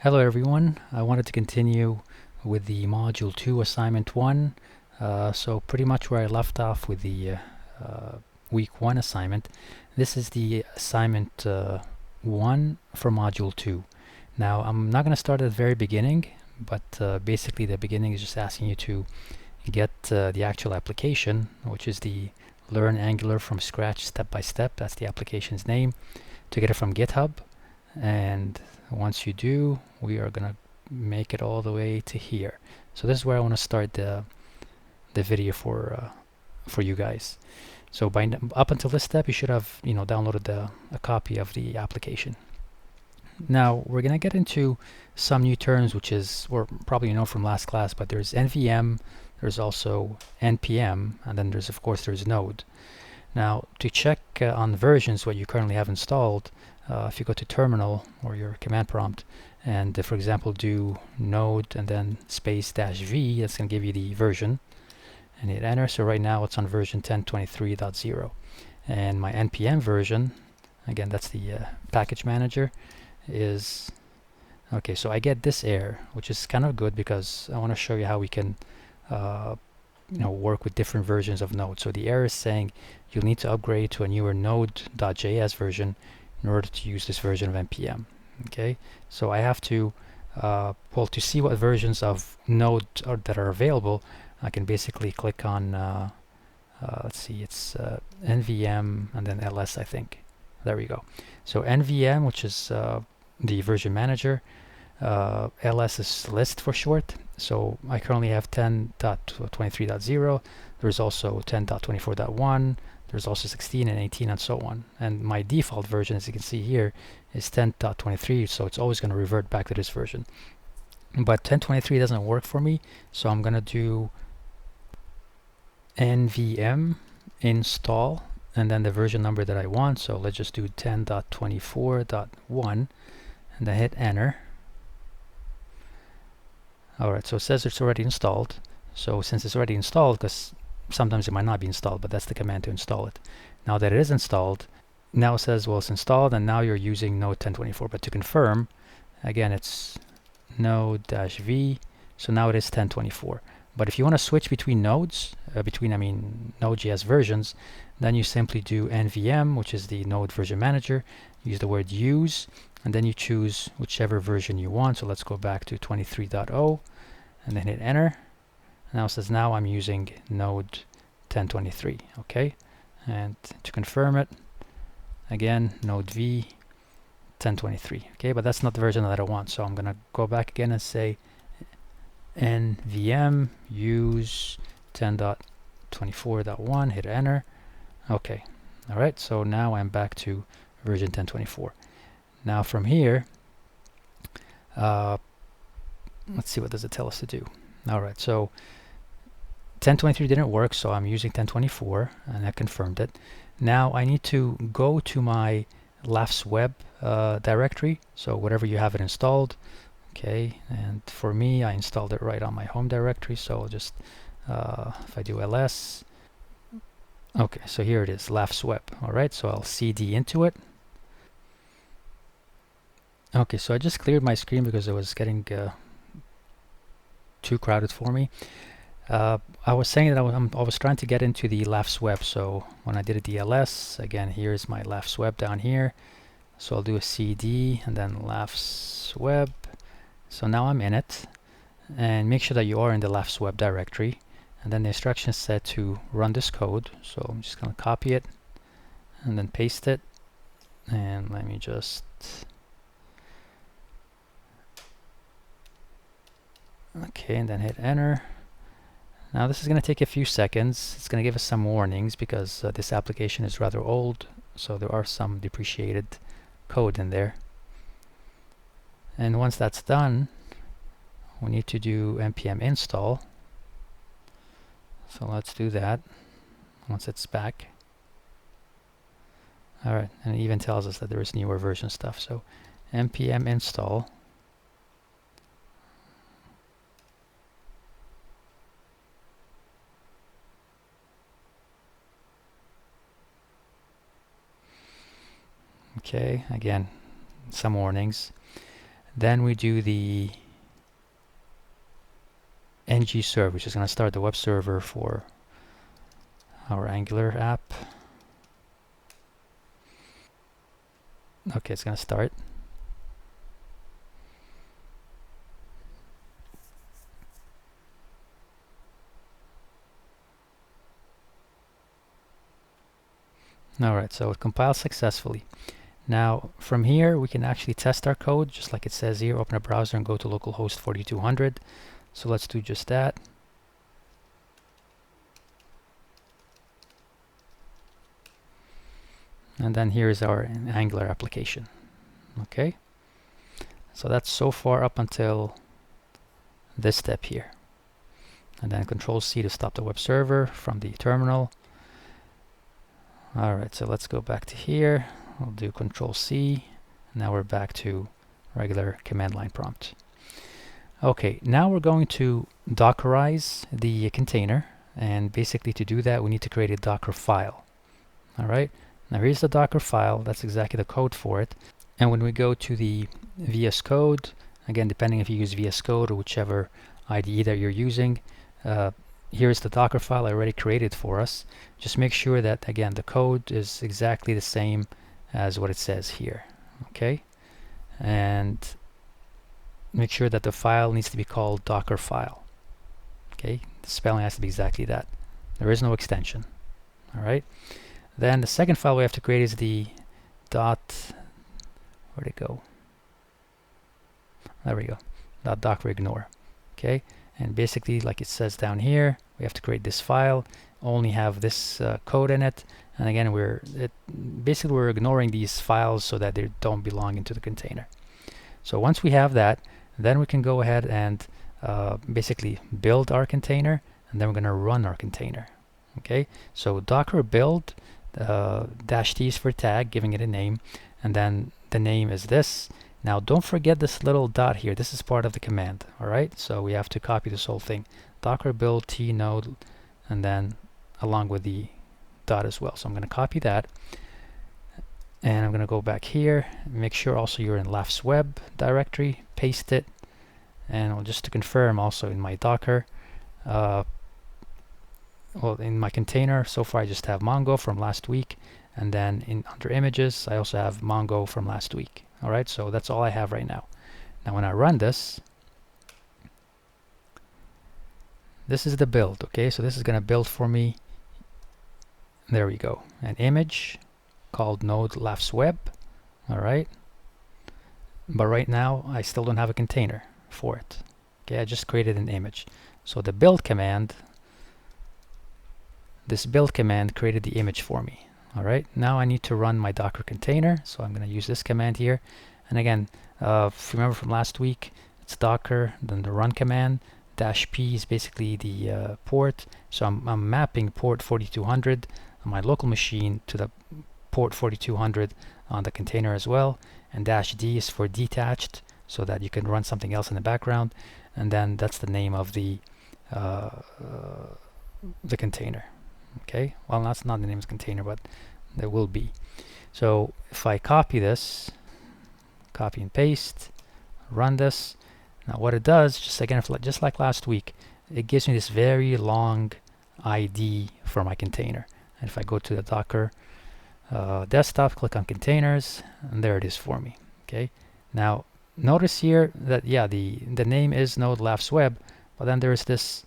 Hello everyone. I wanted to continue with the Module 2 Assignment 1. So pretty much where I left off with the Week 1 assignment, this is the Assignment 1 for Module 2. Now I'm not going to start at the very beginning, but basically the beginning is just asking you to get the actual application, which is the Learn Angular from Scratch Step by Step. That's the application's name, to get it from GitHub. And once you do, we are gonna make it all the way to here. So this is where I want to start the video for you guys. So up until this step, you should have downloaded a copy of the application. Now we're gonna get into some new terms, which is, or probably you know from last class, but there's NVM, there's also NPM, and then there's Node. Now to check on versions what you currently have installed, if you go to terminal or your command prompt and for example do node and then space -v, that's going to give you the version, and hit enter. So right now it's on version 10.23.0, and my npm version, again that's the package manager, is okay. So I get this error, which is kind of good because I want to show you how we can work with different versions of Node. So the error is saying you'll need to upgrade to a newer Node.js version in order to use this version of npm. Okay, so I have to to see what versions of Node that are available, I can basically click on let's see, it's nvm and then ls, I think. There we go. So nvm, which is the version manager, ls is list for short. So I currently have 10.23.0. There's also 10.24.1. There's also 16 and 18 and so on. And my default version, as you can see here, is 10.23, so it's always going to revert back to this version. But 10.23 doesn't work for me, so I'm going to do nvm install and then the version number that I want. So let's just do 10.24.1 and then hit enter. Alright, so it says it's already installed. So since it's already installed, because sometimes it might not be installed, but that's the command to install it. Now that it is installed, now it says, well, it's installed and now you're using Node 10.24. But to confirm, again, it's Node-V. So now it is 10.24. But if you want to switch between nodes, Node.js versions, then you simply do nvm, which is the Node version manager, use the word use, and then you choose whichever version you want. So let's go back to 23.0 and then hit enter. Now it says now I'm using Node 10.23. Okay, and to confirm it, again, Node V 10.23. Okay, but that's not the version that I want, so I'm gonna go back again and say nvm use 10.24.1, hit enter. Okay, all right, so now I'm back to version 10.24. Now from here, let's see, what does it tell us to do? All right, so 10.23 didn't work, so I'm using 10.24 and I confirmed it. Now I need to go to my laughs web directory, so whatever you have it installed. Okay, and for me I installed it right on my home directory, so I'll just if I do ls, okay, so here it is, laughs web. All right, so I'll cd into it. Okay, so I just cleared my screen because it was getting too crowded for me. I was saying that I was trying to get into the laughs web, so when I did a DLS, again, here's my laughs web down here. So I'll do a cd and then laughs web. So now I'm in it, and make sure that you are in the laughs web directory. And then the instructions said to run this code, so I'm just going to copy it and then paste it. And let me just okay, and then hit enter. Now this is going to take a few seconds. It's going to give us some warnings because this application is rather old, so there are some depreciated code in there. And once that's done, we need to do npm install. So let's do that once it's back. Alright, and it even tells us that there is newer version stuff. So npm install. Okay, again, some warnings. Then we do the ng serve, which is going to start the web server for our Angular app. Okay, it's going to start. Alright, so it compiles successfully. Now, from here, we can actually test our code, just like it says here. Open a browser and go to localhost 4200. So let's do just that. And then here is our Angular application. Okay, so that's so far up until this step here. And then Control-C to stop the web server from the terminal. Alright, so let's go back to here. We'll do Control-C. Now we're back to regular command line prompt. Okay, now we're going to Dockerize the container. And basically to do that, we need to create a Docker file. Alright, now here's the Docker file. That's exactly the code for it. And when we go to the VS Code, again, depending if you use VS Code or whichever IDE that you're using, here's the Docker file I already created for us. Just make sure that, again, the code is exactly the same as what it says here. Okay, and make sure that the file needs to be called Docker file. Okay, the spelling has to be exactly that. There is no extension. All right. Then the second file we have to create is the where'd it go? There we go. Docker ignore. Okay, and basically, like it says down here, we have to create this file, only have this code in it, and again, we're ignoring these files so that they don't belong into the container. So once we have that, then we can go ahead and basically build our container, and then we're going to run our container. Okay, so Docker build -t is for tag, giving it a name, and then the name is this. Now don't forget this little dot here. This is part of the command. Alright, so we have to copy this whole thing. Docker build t node, and then along with the dot as well. So I'm going to copy that, and I'm going to go back here, make sure also you're in laughs web directory, paste it, and just to confirm also in my Docker, well, in my container so far I just have Mongo from last week, and then under images I also have Mongo from last week. Alright, so that's all I have right now. Now when I run this, this is the build. Okay, so this is going to build for me, there we go, an image called node laughs web. Alright, but right now I still don't have a container for it. Okay, I just created an image. So the build command, this build command created the image for me. Alright, now I need to run my Docker container, so I'm going to use this command here. And again, if you remember from last week, it's Docker, then the run command, -p is basically the port. So I'm mapping port 4200 on my local machine to the port 4200 on the container as well. And -d is for detached, so that you can run something else in the background. And then that's the name of the container. Okay, well, that's not the name of the container, but there will be. So if I copy this, copy and paste, run this. Now what it does, just again, just like last week, it gives me this very long ID for my container. And if I go to the Docker desktop, click on containers, and there it is for me. Okay, now notice here that, yeah, the name is node laughs web, but then there's this,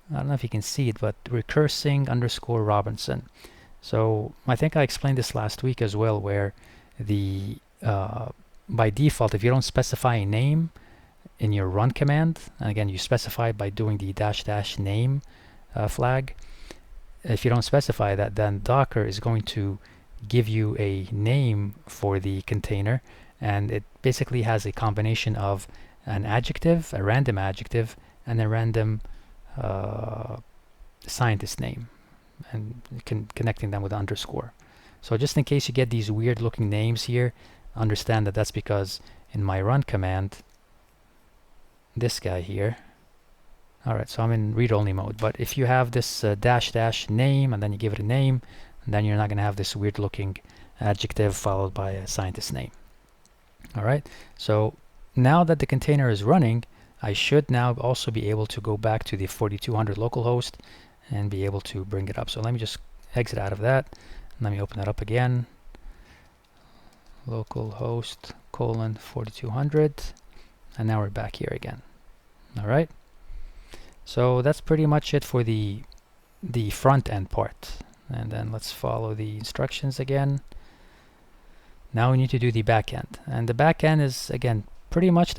I don't know if you can see it, but recursing _ Robinson. So I think I explained this last week as well, where the by default, if you don't specify a name in your run command, and again you specify by doing the --name flag, if you don't specify that, then Docker is going to give you a name for the container, and it basically has a combination of an adjective, a random adjective, and a random scientist name, and connecting them with underscore. So just in case you get these weird looking names here, understand that that's because in my run command, this guy here, alright, so I'm in read-only mode, but if you have this --name and then you give it a name, then you're not going to have this weird looking adjective followed by a scientist name. Alright, so now that the container is running, I should now also be able to go back to the 4200 localhost and be able to bring it up. So let me just exit out of that. Let me open it up again. Localhost colon 4200, and now we're back here again. All right. So that's pretty much it for the front end part. And then let's follow the instructions again. Now we need to do the back end, and the back end is again pretty much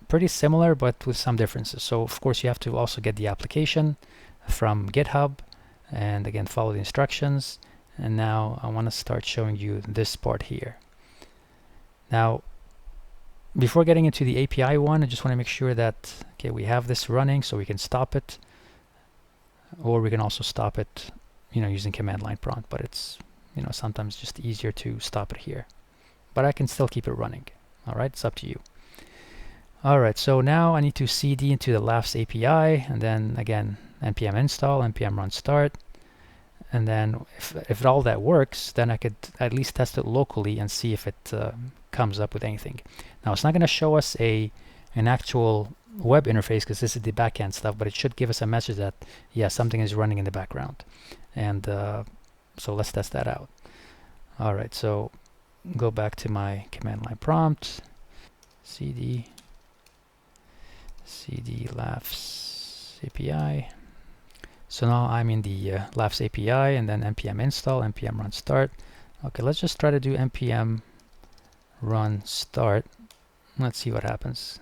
pretty similar, but with some differences. So of course you have to also get the application from GitHub, and again follow the instructions. And now I want to start showing you this part here. Now, before getting into the API one, I just want to make sure that okay, we have this running, so we can stop it, or we can also stop it, using command line prompt. But it's sometimes just easier to stop it here. But I can still keep it running. All right, it's up to you. All right, so now I need to cd into the Laughs API, and then again npm install, npm run start, and then if all that works, then I could at least test it locally and see if it comes up with anything. Now it's not going to show us an actual web interface because this is the backend stuff, but it should give us a message that yeah, something is running in the background. And so let's test that out. All right, so go back to my command line prompt, cd Laughs API. So now I'm in the Laughs API, and then npm install, npm run start. Okay, let's just try to do npm run start. Let's see what happens.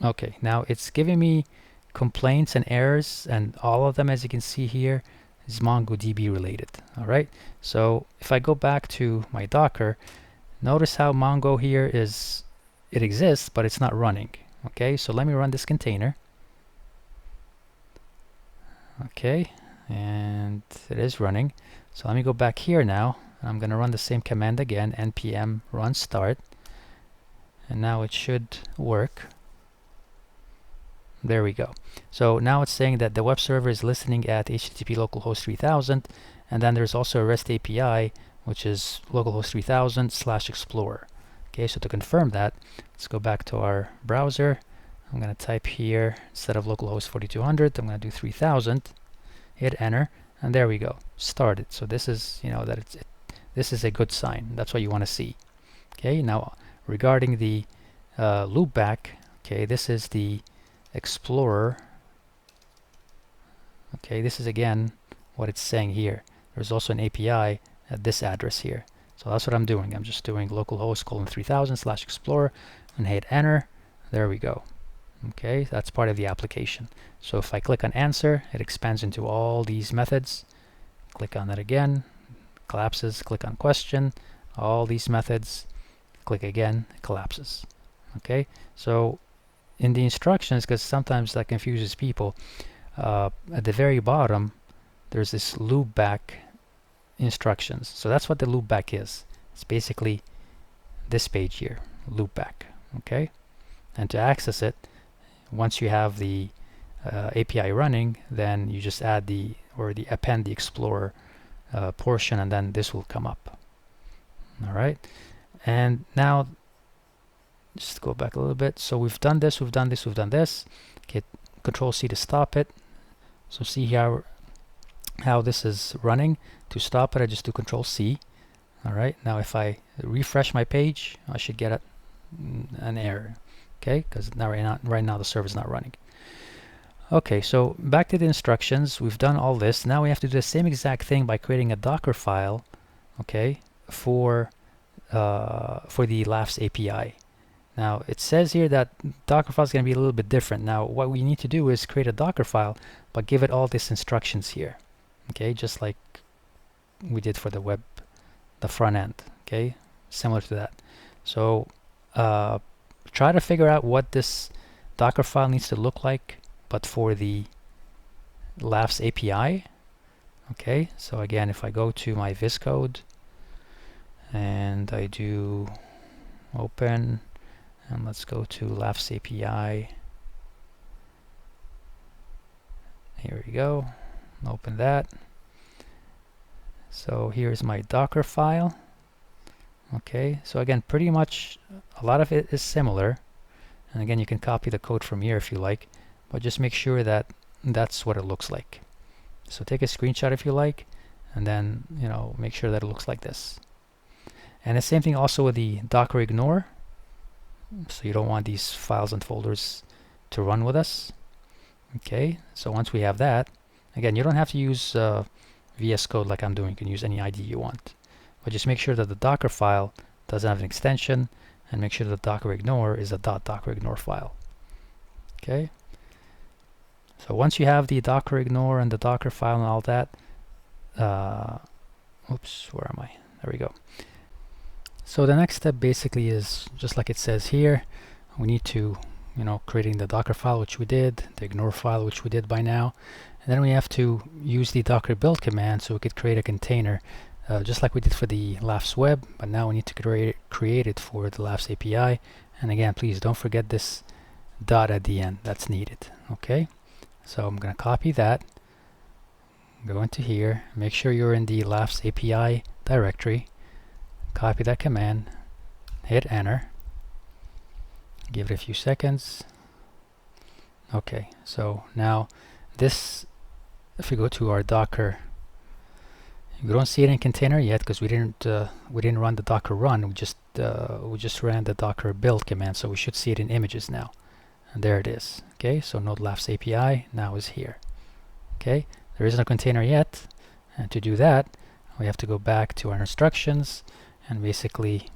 Okay, now it's giving me complaints and errors, and all of them, as you can see here, is MongoDB related. All right, so if I go back to my Docker, notice how Mongo here it exists, but it's not running. Okay, so let me run this container. Okay, and it is running. So let me go back here now. I'm going to run the same command again, npm run start, and now it should work. There we go. So now it's saying that the web server is listening at HTTP localhost 3000, and then there's also a REST API, which is localhost 3000/explorer. Okay, so to confirm that, let's go back to our browser. I'm going to type here, instead of localhost 4200, I'm going to do 3000, hit enter, and there we go, started. So this is, this is a good sign. That's what you want to see. Okay, now regarding the loopback, okay, this is the Explorer. Okay, this is again what it's saying here. There's also an API at this address here. So that's what I'm doing. I'm just doing localhost colon 3000/explorer and hit enter. There we go. Okay, that's part of the application. So if I click on answer, it expands into all these methods. Click on that again, collapses. Click on question, all these methods. Click again, it collapses. Okay, so in the instructions, because sometimes that confuses people, at the very bottom there's this loopback instructions. So that's what the loopback is. It's basically this page here, loopback. Okay, and to access it, once you have the API running, then you just add append the Explorer portion, and then this will come up. All right, and now just go back a little bit. So we've done this, we've done this, we've done this. Okay, Control C to stop it. So see here how this is running. To stop it, I just do Control C. All right, now if I refresh my page, I should get an error. Okay, because now right now the server is not running. Okay, so back to the instructions. We've done all this. Now we have to do the same exact thing by creating a Docker file, okay, for the Laughs API. Now it says here that Docker file is going to be a little bit different. Now what we need to do is create a Docker file, but give it all these instructions here. Okay, just like we did for the front end. Okay, similar to that. So try to figure out what this Docker file needs to look like, but for the Laughs API. Okay, so again, if I go to my VS Code and I do open, and let's go to Laughs API. Here we go. Open that. So here's my Docker file. Okay, so again, pretty much a lot of it is similar. And again, you can copy the code from here if you like, but just make sure that that's what it looks like. So take a screenshot if you like, and then, you know, make sure that it looks like this. And the same thing also with the Docker ignore. So you don't want these files and folders to run with us. Okay, so once we have that, again, you don't have to use VS Code like I'm doing. You can use any ID you want. But just make sure that the Docker file doesn't have an extension, and make sure that the Docker ignore is a .docker ignore file. Okay. So once you have the Docker ignore and the Docker file and all that, oops, where am I? There we go. So the next step basically is just like it says here. We need to, you know, creating the Docker file, which we did, the ignore file, which we did by now, and then we have to use the Docker build command so we could create a container, just like we did for the Laughs web, but now we need to create it for the Laughs API. And again, please don't forget this dot at the end. That's needed. Okay. So I'm going to copy that, go into here, make sure you're in the Laughs API directory, copy that command, hit enter, give it a few seconds. Okay, so now this, if we go to our Docker, you don't see it in container yet because we didn't run the Docker run. We just ran the Docker build command, so we should see it in images now. And there it is. Okay, so node Laughs API now is here. Okay, there isn't a container yet, and to do that, we have to go back to our instructions and basically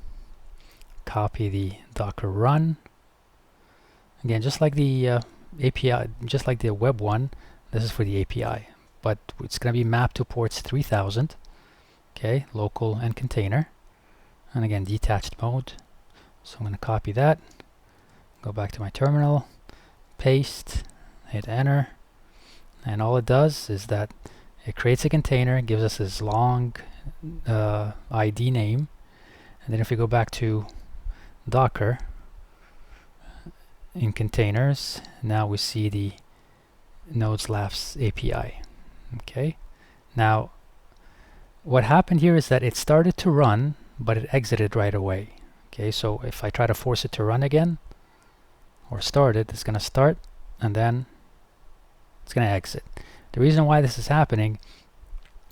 copy the Docker run. Again, just like the API, just like the web one, this is for the API, but it's going to be mapped to ports 3000. Okay, local and container, and again detached mode. So I'm going to copy that. Go back to my terminal, paste, hit enter, and all it does is that it creates a container, gives us this long ID name, and then if we go back to Docker in containers, now we see the nodes Laughs API. Okay, now what happened here is that it started to run, but it exited right away. Okay, so if I try to force it to run again, or start it, it's going to start and then it's going to exit. The reason why this is happening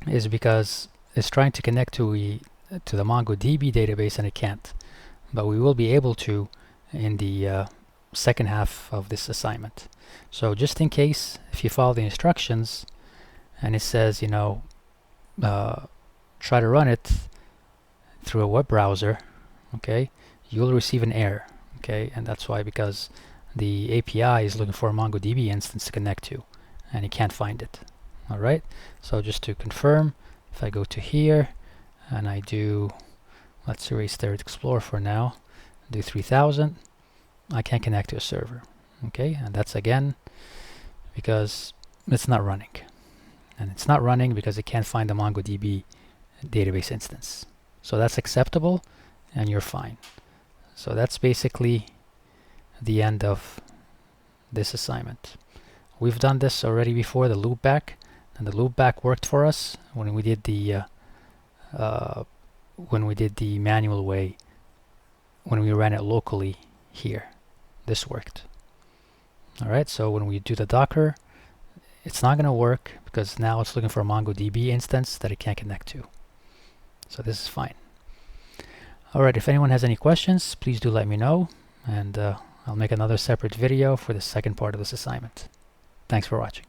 is because it's trying to connect to the MongoDB database and it can't. But we will be able to in the second half of this assignment. So just in case, if you follow the instructions and it says, you know, try to run it through a web browser, okay, you'll receive an error. Okay, and that's why, because the API is looking for a MongoDB instance to connect to, and it can't find it. All right, so just to confirm, if I go to here and I do, let's erase Internet Explorer for now, do 3000, I can't connect to a server. Okay, and that's again because it's not running, and it's not running because it can't find the MongoDB database instance. So that's acceptable, and you're fine. So that's basically the end of this assignment. We've done this already before, the loopback, and the loopback worked for us when we did the manual way, when we ran it locally here. This worked. All right, so when we do the Docker, it's not going to work because now it's looking for a MongoDB instance that it can't connect to. So this is fine. Alright, if anyone has any questions, please do let me know, and I'll make another separate video for the second part of this assignment. Thanks for watching.